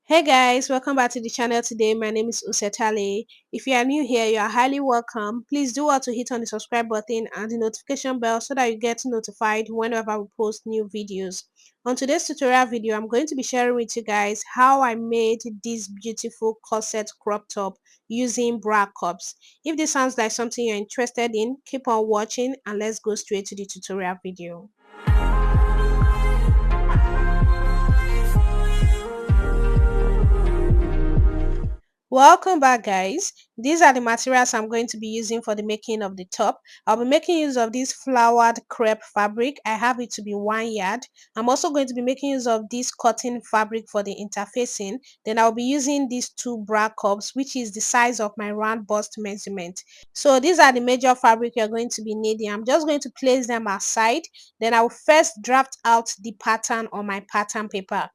Hey guys, welcome back to the channel today. My name is Usetale. If you are new here, you are highly welcome. Please do want to hit on the subscribe button and the notification bell so that you get notified whenever we post new videos. On today's tutorial video, I'm going to be sharing with you guys how I made this beautiful corset crop top using bra cups. If this sounds like something you're interested in, keep on watching and let's go straight to the tutorial video. Welcome back guys. These are the materials I'm going to be using for the making of the top. I'll be making use of this flowered crepe fabric. I have it to be 1 yard. I'm also going to be making use of this cotton fabric for the interfacing. Then I'll be using these two bra cups, which is the size of my round bust measurement. So these are the major fabric you're going to be needing. I'm just going to place them aside. Then I'll first draft out the pattern on my pattern paper.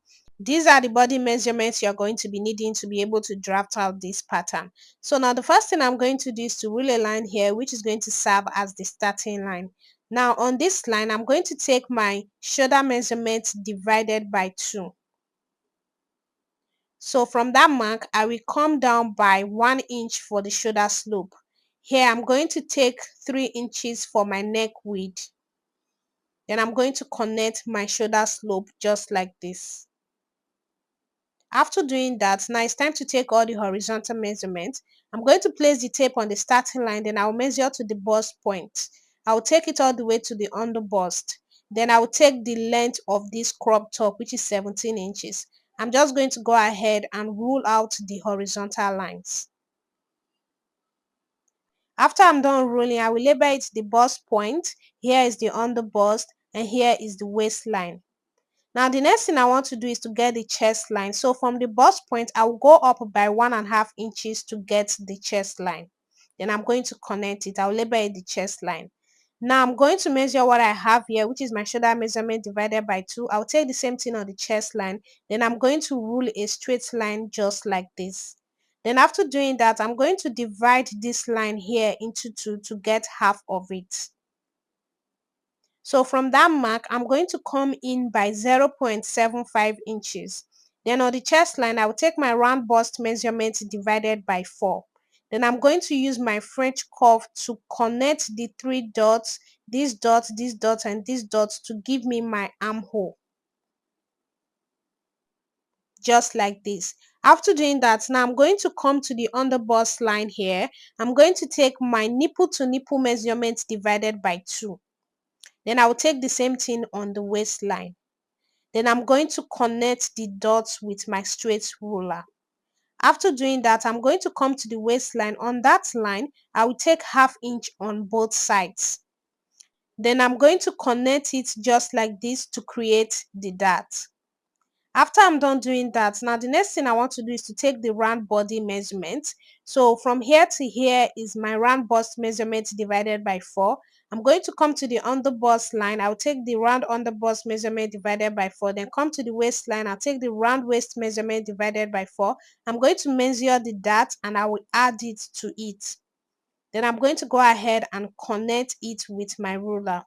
These are the body measurements you're going to be needing to be able to draft out this pattern. So now the first thing I'm going to do is to rule a line here, which is going to serve as the starting line. Now on this line, I'm going to take my shoulder measurement divided by 2. So from that mark, I will come down by 1 inch for the shoulder slope. Here I'm going to take 3 inches for my neck width. Then I'm going to connect my shoulder slope just like this. After doing that, now it's time to take all the horizontal measurements. I'm going to place the tape on the starting line, then I'll measure to the bust point. I'll take it all the way to the under bust. Then I'll take the length of this crop top, which is 17 inches. I'm just going to go ahead and rule out the horizontal lines. After I'm done ruling, I will label it the bust point. Here is the under bust and here is the waistline. Now the next thing I want to do is to get the chest line. So from the bust point, I will go up by 1.5 inches to get the chest line. Then I'm going to connect it. I'll label it the chest line. Now I'm going to measure what I have here, which is my shoulder measurement divided by 2. I'll take the same thing on the chest line. Then I'm going to rule a straight line just like this. Then after doing that, I'm going to divide this line here into 2 to get half of it. So from that mark, I'm going to come in by 0.75 inches. Then on the chest line, I will take my round bust measurement divided by 4. Then I'm going to use my French curve to connect the 3 dots, these dots, these dots, and these dots to give me my armhole. Just like this. After doing that, now I'm going to come to the under bust line here. I'm going to take my nipple to nipple measurement divided by 2. Then I will take the same thing on the waistline. Then I'm going to connect the dots with my straight ruler. After doing that, I'm going to come to the waistline. On that line, I will take ½ inch on both sides. Then I'm going to connect it just like this to create the dart. After I'm done doing that, now the next thing I want to do is to take the round body measurement. So from here to here is my round bust measurement divided by 4. I'm going to come to the under bust line. I'll take the round under bust measurement divided by 4. Then come to the waistline. I'll take the round waist measurement divided by 4. I'm going to measure the dart and I will add it to it. Then I'm going to go ahead and connect it with my ruler.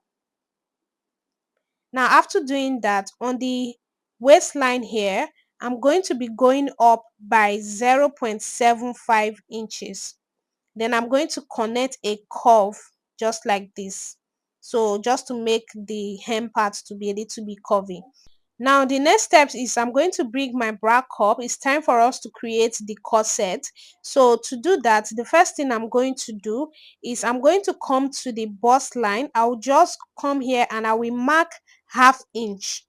Now after doing that, on the waistline here, I'm going to be going up by 0.75 inches. Then I'm going to connect a curve just like this. So just to make the hem part to be a little bit curvy. Now the next step is I'm going to bring my bra cup. It's time for us to create the corset. So to do that, the first thing I'm going to do is I'm going to come to the bust line. I'll just come here and I will mark ½ inch.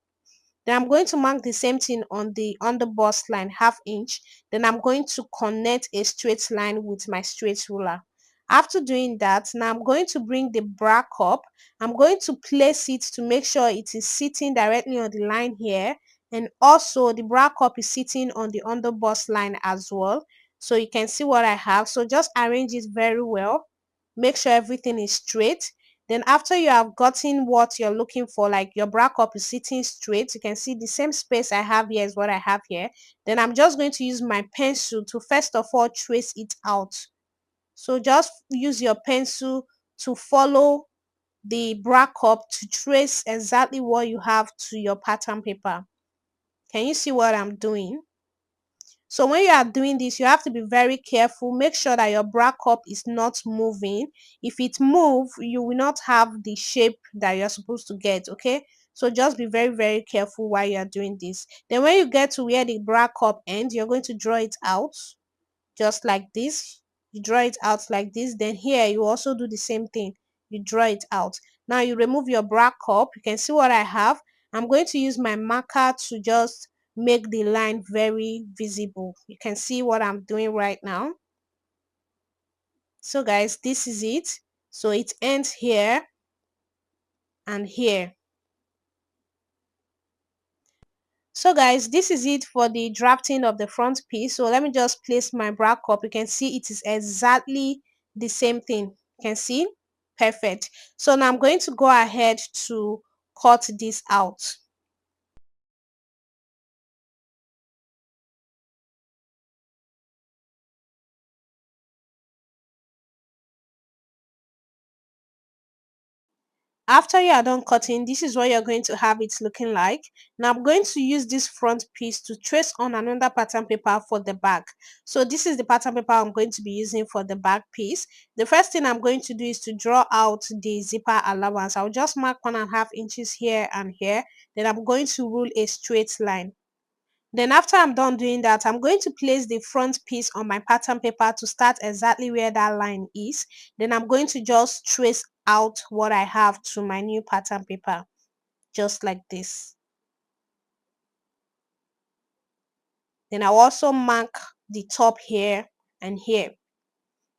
Then I'm going to mark the same thing on the bust line, ½ inch. Then I'm going to connect a straight line with my straight ruler. After doing that, now I'm going to bring the bra cup. I'm going to place it to make sure it is sitting directly on the line here. And also the bra cup is sitting on the under bust line as well. So you can see what I have. So just arrange it very well. Make sure everything is straight. Then after you have gotten what you're looking for, like your bra cup is sitting straight, you can see the same space I have here is what I have here. Then I'm just going to use my pencil to first of all trace it out. So just use your pencil to follow the bra cup to trace exactly what you have to your pattern paper. Can you see what I'm doing? So when you are doing this, you have to be very careful. Make sure that your bra cup is not moving. If it move, you will not have the shape that you're supposed to get. Okay, so just be very, very careful while you are doing this. Then when you get to where the bra cup ends, you're going to draw it out just like this. You draw it out like this. Then here you also do the same thing. You draw it out. Now you remove your bra cup. You can see what I have. I'm going to use my marker to just make the line very visible. You can see what I'm doing right now. So guys, this is it. So it ends here and here. So guys, this is it for the drafting of the front piece. So let me just place my bra cup. You can see it is exactly the same thing. You can see? Perfect. So now I'm going to go ahead to cut this out. After you are done cutting, this is what you're going to have it looking like. Now I'm going to use this front piece to trace on another pattern paper for the back. So this is the pattern paper I'm going to be using for the back piece. The first thing I'm going to do is to draw out the zipper allowance. I'll just mark 1.5 inches here and here. Then I'm going to rule a straight line. Then after I'm done doing that, I'm going to place the front piece on my pattern paper to start exactly where that line is. Then I'm going to just trace out what I have to my new pattern paper, just like this. Then I'll also mark the top here and here.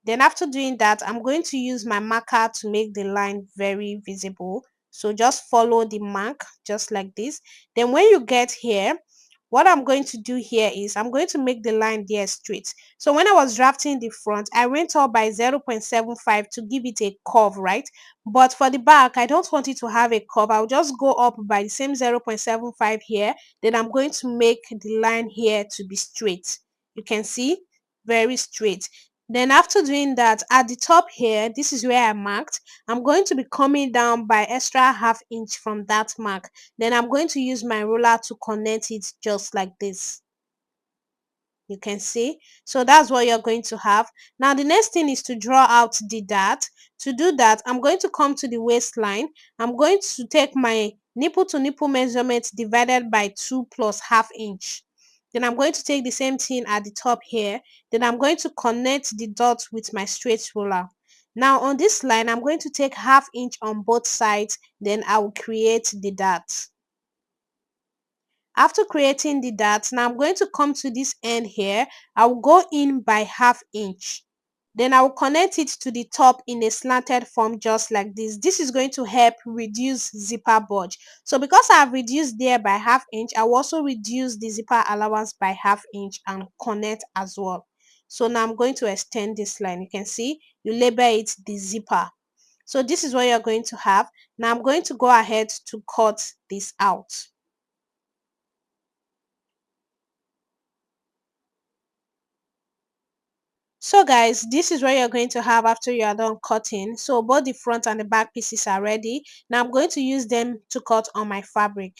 Then after doing that, I'm going to use my marker to make the line very visible. So just follow the mark just like this. Then when you get here, what I'm going to do here is I'm going to make the line there straight. So when I was drafting the front, I went up by 0.75 to give it a curve, right? But for the back, I don't want it to have a curve. I'll just go up by the same 0.75 here. Then I'm going to make the line here to be straight. You can see, very straight. Then after doing that, at the top here, this is where I marked. I'm going to be coming down by extra ½ inch from that mark. Then I'm going to use my ruler to connect it just like this. You can see. So that's what you're going to have. Now the next thing is to draw out the dart. To do that, I'm going to come to the waistline. I'm going to take my nipple to nipple measurement divided by 2 plus ½ inch. Then I'm going to take the same thing at the top here. Then I'm going to connect the dot with my straight ruler. Now on this line, I'm going to take ½ inch on both sides. Then I will create the dart. After creating the dart, now I'm going to come to this end here. I will go in by ½ inch. Then I will connect it to the top in a slanted form just like this. This is going to help reduce zipper bulge. So because I have reduced there by ½ inch, I will also reduce the zipper allowance by ½ inch and connect as well. So now I'm going to extend this line. You can see you label it the zipper. So this is what you're going to have. Now I'm going to go ahead to cut this out. So guys, this is what you're going to have after you are done cutting. So both the front and the back pieces are ready. Now I'm going to use them to cut on my fabric.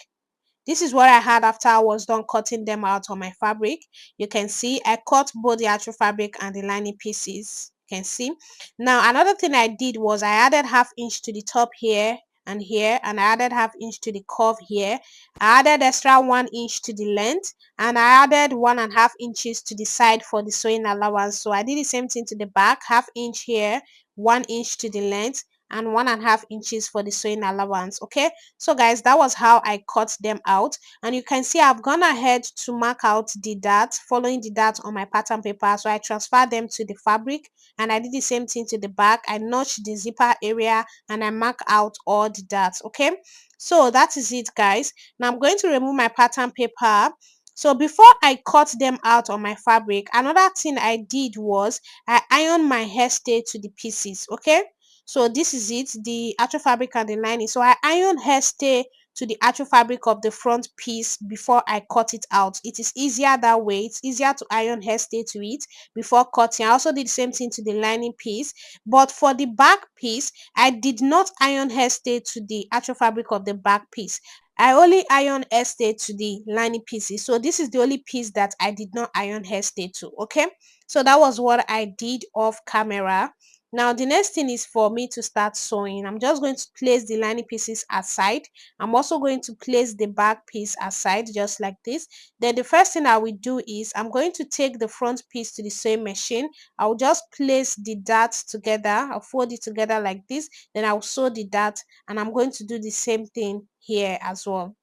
This is what I had after I was done cutting them out on my fabric. You can see I cut both the actual fabric and the lining pieces. You can see. Now another thing I did was I added ½ inch to the top here and here, and I added ½ inch to the curve here. I added extra 1 inch to the length, and I added 1.5 inches to the side for the sewing allowance. So I did the same thing to the back, ½ inch here, 1 inch to the length, and 1.5 inches for the sewing allowance. Okay, so guys, that was how I cut them out. And you can see I've gone ahead to mark out the dart, following the dart on my pattern paper. So I transferred them to the fabric, and I did the same thing to the back. I notched the zipper area and I mark out all the darts. Okay, so that is it guys. Now I'm going to remove my pattern paper. So before I cut them out on my fabric, another thing I did was I ironed my hairstay to the pieces. Okay, so this is it, the actual fabric and the lining. So I iron hairstay to the actual fabric of the front piece before I cut it out. It is easier that way. It's easier to iron hairstay to it before cutting. I also did the same thing to the lining piece. But for the back piece, I did not iron hairstay to the actual fabric of the back piece. I only iron hair stay to the lining pieces. So this is the only piece that I did not iron hair stay to. Okay. So that was what I did off camera. Now the next thing is for me to start sewing. I'm just going to place the lining pieces aside. I'm also going to place the back piece aside just like this. Then the first thing I will do is I'm going to take the front piece to the sewing machine. I'll just place the darts together. I'll fold it together like this. Then I'll sew the dart, and I'm going to do the same thing here as well.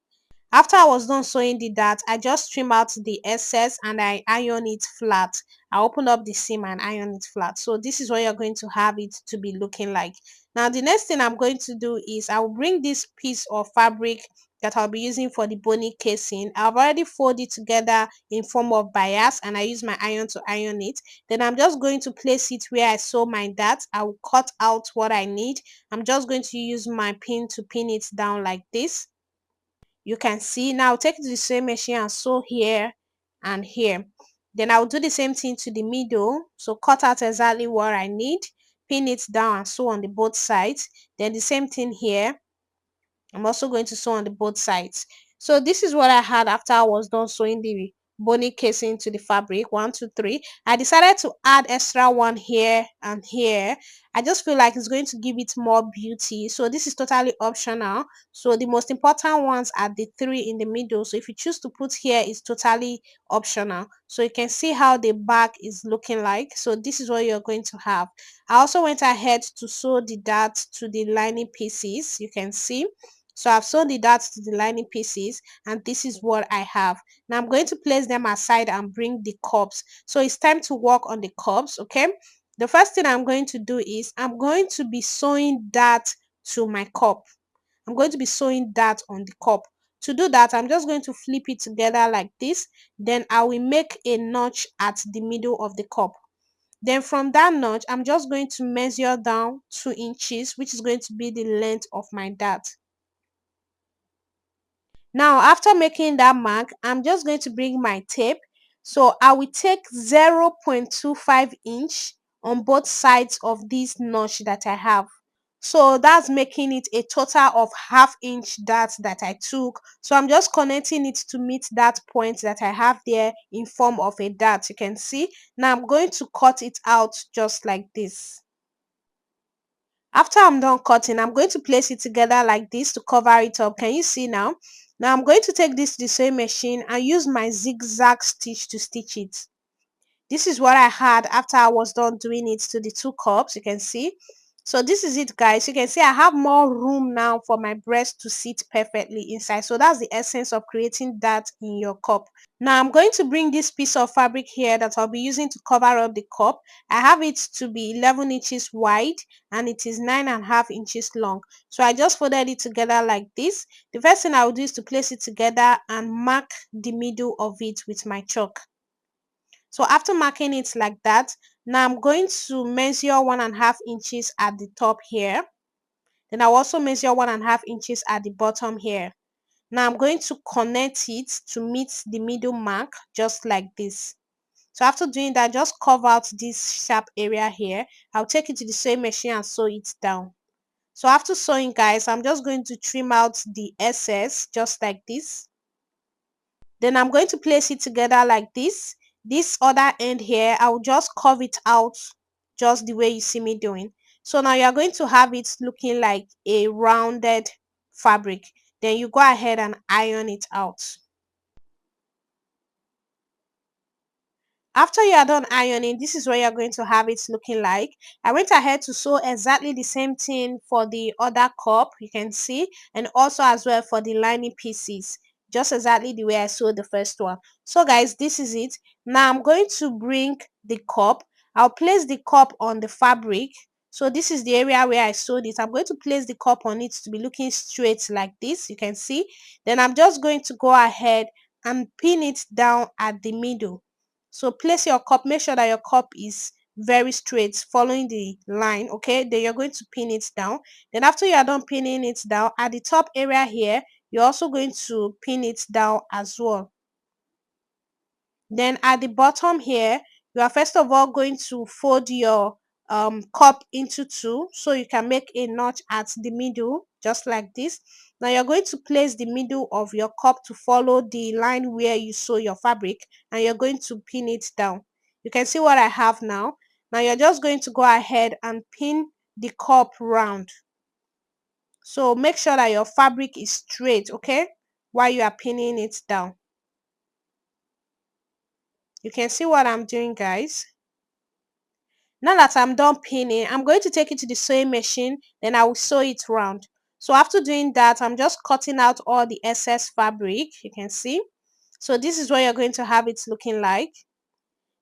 After I was done sewing the dart, I just trim out the excess and I iron it flat. I open up the seam and iron it flat. So this is what you're going to have it to be looking like. Now the next thing I'm going to do is I'll bring this piece of fabric that I'll be using for the bony casing. I've already folded it together in form of bias and I use my iron to iron it. Then I'm just going to place it where I sew my dart. I will cut out what I need. I'm just going to use my pin to pin it down like this. You can see now, take it to the sewing machine and sew here and here. Then I'll do the same thing to the middle. So cut out exactly what I need, pin it down and sew on the both sides. Then the same thing here. I'm also going to sew on the both sides. So this is what I had after I was done sewing the bony casing to the fabric. 1 2 3. I decided to add extra one here and here. I just feel like it's going to give it more beauty. So this is totally optional. So the most important ones are the three in the middle. So if you choose to put here, it's totally optional. So you can see how the back is looking like. So this is what you're going to have. I also went ahead to sew the dart to the lining pieces. You can see. So I've sewn the darts to the lining pieces and this is what I have. Now I'm going to place them aside and bring the cups. So it's time to work on the cups, okay? The first thing I'm going to do is I'm going to be sewing that to my cup. I'm going to be sewing that on the cup. To do that, I'm just going to flip it together like this. Then I will make a notch at the middle of the cup. Then from that notch, I'm just going to measure down 2 inches, which is going to be the length of my dart. Now, after making that mark, I'm just going to bring my tape. So I will take 0.25 inch on both sides of this notch that I have. So that's making it a total of ½ inch dart that I took. So I'm just connecting it to meet that point that I have there in form of a dart. You can see. Now I'm going to cut it out just like this. After I'm done cutting, I'm going to place it together like this to cover it up. Can you see now? Now I'm going to take this to the sewing machine and use my zigzag stitch to stitch it. This is what I had after I was done doing it to the two cups. You can see. So this is it, guys. You can see I have more room now for my breast to sit perfectly inside. So that's the essence of creating that in your cup. Now I'm going to bring this piece of fabric here that I'll be using to cover up the cup. I have it to be 11 inches wide and it is 9.5 inches long. So I just folded it together like this. The first thing I will do is to place it together and mark the middle of it with my chalk. So after marking it like that, now I'm going to measure 1.5 inches at the top here. Then I'll also measure 1.5 inches at the bottom here. Now I'm going to connect it to meet the middle mark just like this. So after doing that, just cover out this sharp area here. I'll take it to the sewing machine and sew it down. So after sewing, guys, I'm just going to trim out the excess just like this. Then I'm going to place it together like this. This other end here, I'll just curve it out just the way you see me doing. So now you're going to have it looking like a rounded fabric. Then you go ahead and iron it out. After you are done ironing, this is what you're going to have it looking like. I went ahead to sew exactly the same thing for the other cup, you can see, and also as well for the lining pieces, just exactly the way I sewed the first one. So guys, this is it. Now I'm going to bring the cup. I'll place the cup on the fabric. So this is the area where I sewed it. I'm going to place the cup on it to be looking straight like this, you can see. Then I'm just going to go ahead and pin it down at the middle. So place your cup, make sure that your cup is very straight following the line, okay? Then you're going to pin it down. Then after you are done pinning it down, at the top area here, you're also going to pin it down as well. Then at the bottom here, you are first of all going to fold your cup into two so you can make a notch at the middle just like this. Now you're going to place the middle of your cup to follow the line where you sew your fabric, and you're going to pin it down. You can see what I have now. Now you're just going to go ahead and pin the cup round. So make sure that your fabric is straight, okay, while you are pinning it down. You can see what I'm doing, guys. Now that I'm done pinning, I'm going to take it to the sewing machine, then I will sew it round. So after doing that, I'm just cutting out all the excess fabric, you can see. So this is what you're going to have it looking like.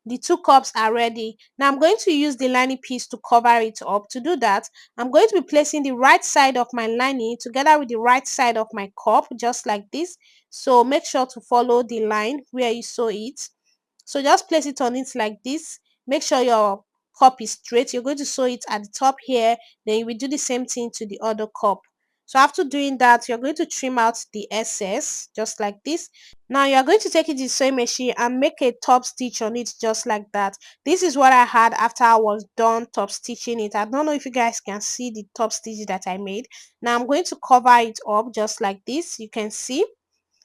The two cups are ready. Now I'm going to use the lining piece to cover it up. To do that, I'm going to be placing the right side of my lining together with the right side of my cup, just like this. So make sure to follow the line where you sew it. So just place it on it like this. Make sure your cup is straight. You're going to sew it at the top here. Then you will do the same thing to the other cup. So after doing that, you're going to trim out the excess just like this. Now you're going to take it to the sewing machine and make a top stitch on it just like that. This is what I had after I was done top stitching it. I don't know if you guys can see the top stitch that I made. Now I'm going to cover it up just like this. You can see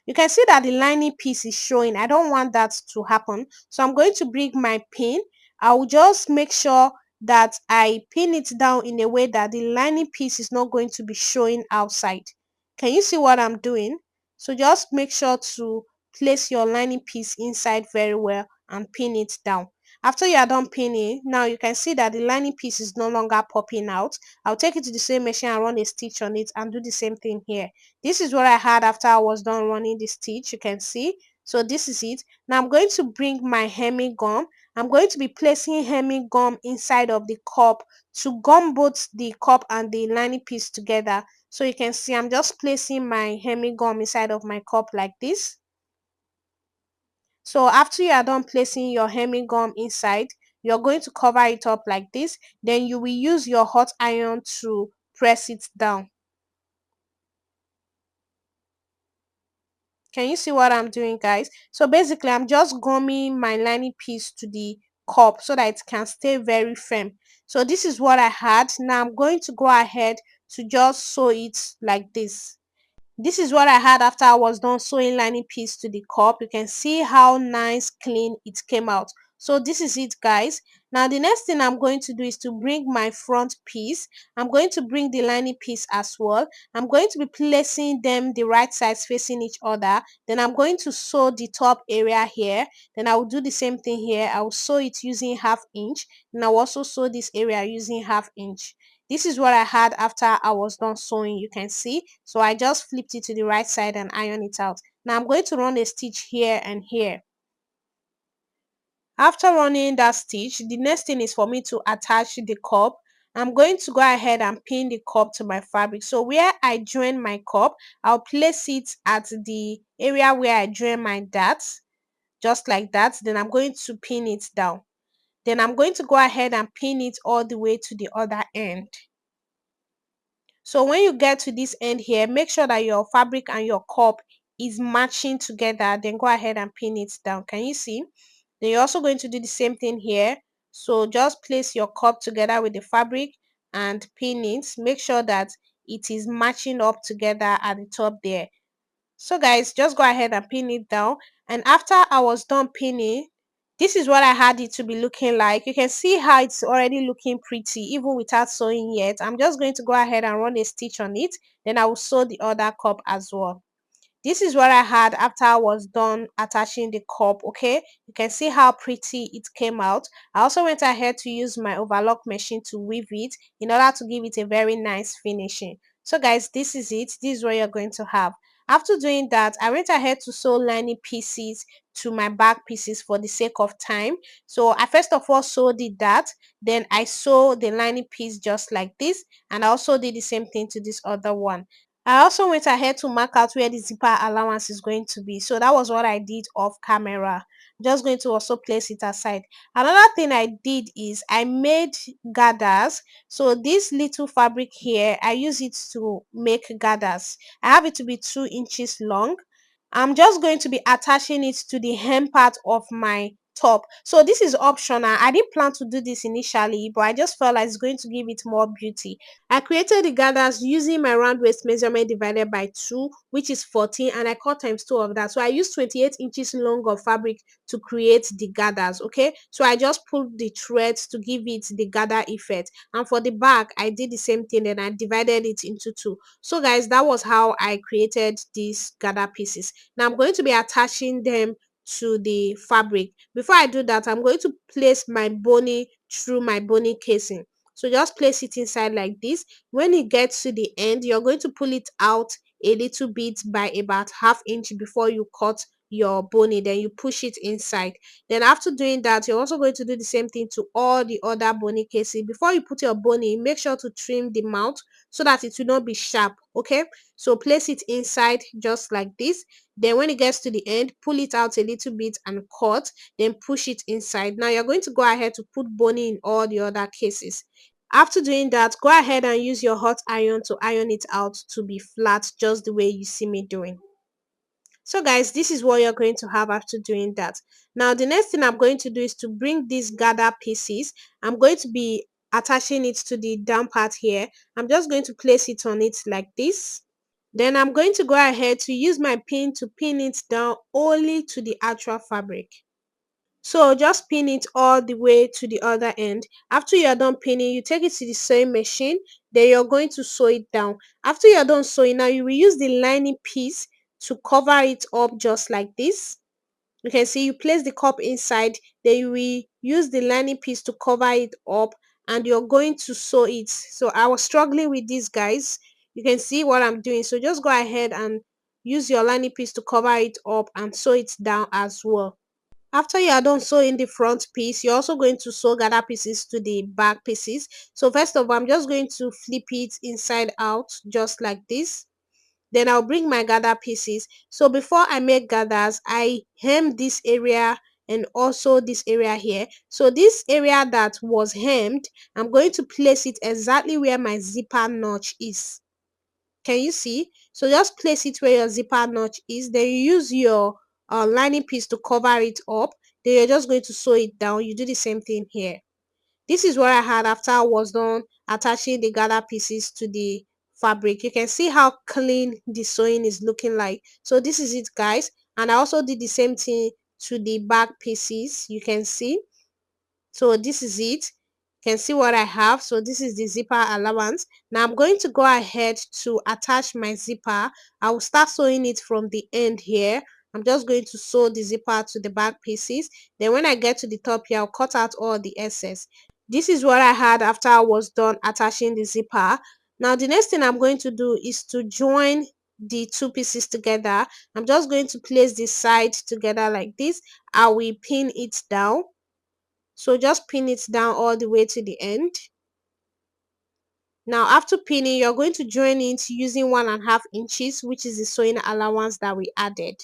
that the lining piece is showing. I don't want that to happen. So I'm going to bring my pin. I will just make sure that I pin it down in a way that the lining piece is not going to be showing outside. Can you see what I'm doing? So just make sure to place your lining piece inside very well and pin it down. After you are done pinning, now you can see that the lining piece is no longer popping out. I'll take it to the same machine and run a stitch on it and do the same thing here. This is what I had after I was done running the stitch, you can see. So this is it. Now I'm going to bring my hemming gum. I'm going to be placing hemming gum inside of the cup to gum both the cup and the lining piece together. So you can see I'm just placing my hemming gum inside of my cup like this. So after you are done placing your hemming gum inside, you're going to cover it up like this. Then you will use your hot iron to press it down. Can you see what I'm doing, guys? So basically, I'm just gumming my lining piece to the cup so that it can stay very firm. So this is what I had. Now I'm going to go ahead to just sew it like this. This is what I had after I was done sewing lining piece to the cup. You can see how nice, clean it came out. So this is it, guys. Now the next thing I'm going to do is to bring my front piece. I'm going to bring the lining piece as well. I'm going to be placing them the right sides facing each other. Then I'm going to sew the top area here. Then I will do the same thing here. I will sew it using 1/2 inch. And I will also sew this area using 1/2 inch. This is what I had after I was done sewing, you can see. So I just flipped it to the right side and iron it out. Now I'm going to run a stitch here and here. After running that stitch, the next thing is for me to attach the cup. I'm going to go ahead and pin the cup to my fabric. So where I join my cup, I'll place it at the area where I join my darts, just like that. Then I'm going to pin it down. Then I'm going to go ahead and pin it all the way to the other end. So when you get to this end here, make sure that your fabric and your cup is matching together. Then go ahead and pin it down. Can you see? Then you're also going to do the same thing here. So just place your cup together with the fabric and pin it. Make sure that it is matching up together at the top there. So guys, just go ahead and pin it down. And after I was done pinning, this is what I had it to be looking like. You can see how it's already looking pretty even without sewing yet. I'm just going to go ahead and run a stitch on it. Then I will sew the other cup as well. This is what I had after I was done attaching the cup, okay? You can see how pretty it came out. I also went ahead to use my overlock machine to weave it in order to give it a very nice finishing. So guys, this is it. This is what you're going to have. After doing that, I went ahead to sew lining pieces to my back pieces for the sake of time. So I first of all sewed that, then I sewed the lining piece just like this, and I also did the same thing to this other one. I also went ahead to mark out where the zipper allowance is going to be. So that was what I did off camera. I'm just going to also place it aside. Another thing I did is I made gathers. So this little fabric here, I use it to make gathers. I have it to be 2 inches long. I'm just going to be attaching it to the hem part of my top. So this is optional. I didn't plan to do this initially, but I just felt like it's going to give it more beauty. I created the gathers using my round waist measurement divided by 2, which is 14, and I cut times 2 of that. So I used 28 inches long of fabric to create the gathers. Okay, so I just pulled the threads to give it the gather effect, and for the back I did the same thing, and I divided it into 2. So guys, that was how I created these gather pieces. Now I'm going to be attaching them to the fabric. Before I do that, I'm going to place my bony through my bony casing. So just place it inside like this. When it gets to the end, you're going to pull it out a little bit by about half inch before you cut your bony, then you push it inside. Then after doing that, you're also going to do the same thing to all the other bony casing. Before you put your bony, make sure to trim the mouth so that it will not be sharp. Okay, so place it inside just like this. Then when it gets to the end, pull it out a little bit and cut, then push it inside. Now you're going to go ahead to put bony in all the other cases. After doing that, go ahead and use your hot iron to iron it out to be flat, just the way you see me doing. So guys, this is what you're going to have after doing that. Now the next thing I'm going to do is to bring these gather pieces. I'm going to be attaching it to the down part here. I'm just going to place it on it like this. Then I'm going to go ahead to use my pin to pin it down only to the actual fabric. So just pin it all the way to the other end. After you're done pinning, you take it to the sewing machine. Then you're going to sew it down. After you're done sewing, now you will use the lining piece to cover it up just like this. You can see you place the cup inside, then you will use the lining piece to cover it up, and you're going to sew it. So I was struggling with this, guys. You can see what I'm doing. So just go ahead and use your lining piece to cover it up and sew it down as well. After you are done sewing the front piece, you're also going to sew gather pieces to the back pieces. So first of all, I'm just going to flip it inside out just like this. Then I'll bring my gather pieces. So before I make gathers, I hem this area and also this area here. So this area that was hemmed, I'm going to place it exactly where my zipper notch is. Can you see? So just place it where your zipper notch is. Then you use your lining piece to cover it up. Then you're just going to sew it down. You do the same thing here. This is what I had after I was done attaching the gather pieces to the fabric. You can see how clean the sewing is looking like. So this is it, guys. And I also did the same thing to the back pieces. You can see. So this is it. You can see what I have. So this is the zipper allowance. Now I'm going to go ahead to attach my zipper. I will start sewing it from the end here. I'm just going to sew the zipper to the back pieces. Then when I get to the top here, I'll cut out all the excess. This is what I had after I was done attaching the zipper. Now the next thing I'm going to do is to join the two pieces together. I'm just going to place the side together like this. I will pin it down. So just pin it down all the way to the end. Now after pinning, you're going to join it using 1.5 inches, which is the sewing allowance that we added.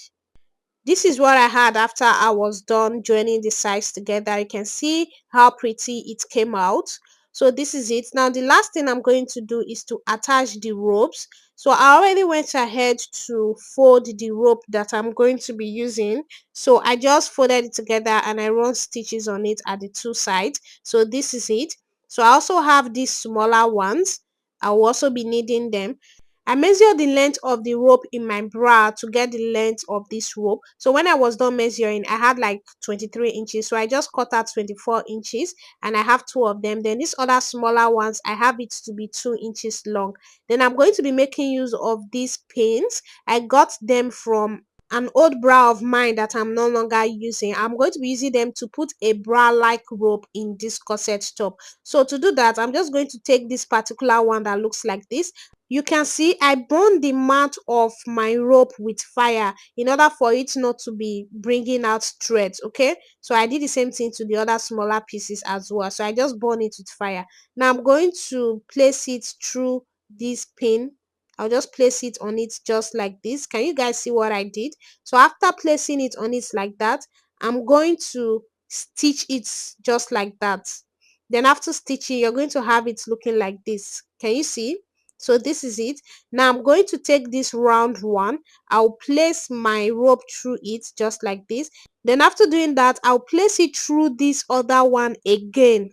This is what I had after I was done joining the sides together. You can see how pretty it came out. So this is it. Now the last thing I'm going to do is to attach the ropes. So I already went ahead to fold the rope that I'm going to be using. So I just folded it together and I run stitches on it at the two sides. So this is it. So I also have these smaller ones. I will also be needing them. I measured the length of the rope in my bra to get the length of this rope. So when I was done measuring, I had like 23 inches. So I just cut out 24 inches and I have two of them. Then these other smaller ones, I have it to be 2 inches long. Then I'm going to be making use of these pins. I got them from an old bra of mine that I'm no longer using. I'm going to be using them to put a bra like rope in this corset top. So to do that, I'm just going to take this particular one that looks like this. You can see I burned the mouth of my rope with fire in order for it not to be bringing out threads. Okay, so I did the same thing to the other smaller pieces as well. So I just burned it with fire. Now I'm going to place it through this pin. I'll just place it on it just like this. Can you guys see what I did? So after placing it on it like that, I'm going to stitch it just like that. Then after stitching, you're going to have it looking like this. Can you see? So this is it. Now I'm going to take this round one. I'll place my rope through it just like this. Then after doing that, I'll place it through this other one again.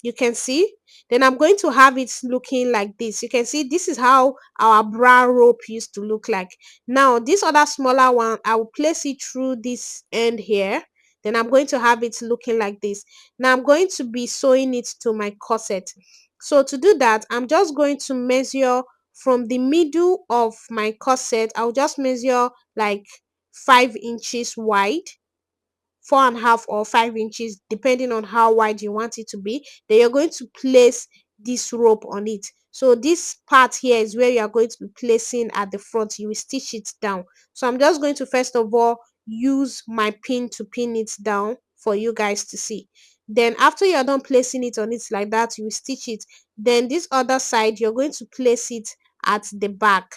You can see. Then I'm going to have it looking like this. You can see this is how our bra rope used to look like. Now this other smaller one, I will place it through this end here. Then I'm going to have it looking like this. Now I'm going to be sewing it to my corset. So to do that, I'm just going to measure from the middle of my corset. I'll just measure like 5 inches wide, 4.5 or 5 inches, depending on how wide you want it to be. Then you're going to place this rope on it. So this part here is where you are going to be placing at the front. You will stitch it down. So I'm just going to first of all use my pin to pin it down for you guys to see. Then after you're done placing it on it like that, you will stitch it. Then this other side, you're going to place it at the back.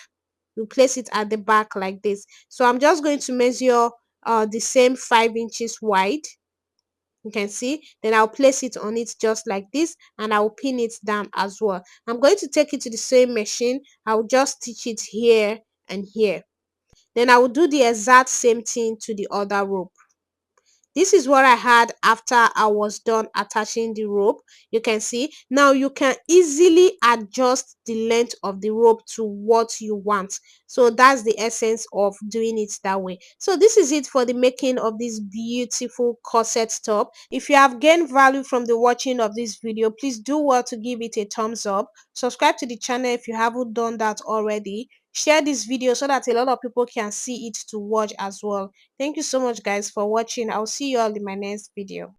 You place it at the back like this. So I'm just going to measure the same 5 inches wide. You can see. Then I'll place it on it just like this, and I'll pin it down as well. I'm going to take it to the same machine. I'll just stitch it here and here. Then I will do the exact same thing to the other rope. This is what I had after I was done attaching the rope. You can see. Now you can easily adjust the length of the rope to what you want. So that's the essence of doing it that way. So this is it for the making of this beautiful corset top. If you have gained value from the watching of this video, please do well to give it a thumbs up. Subscribe to the channel if you haven't done that already. Share this video so that a lot of people can see it to watch as well. Thank you so much guys for watching. I'll see you all in my next video.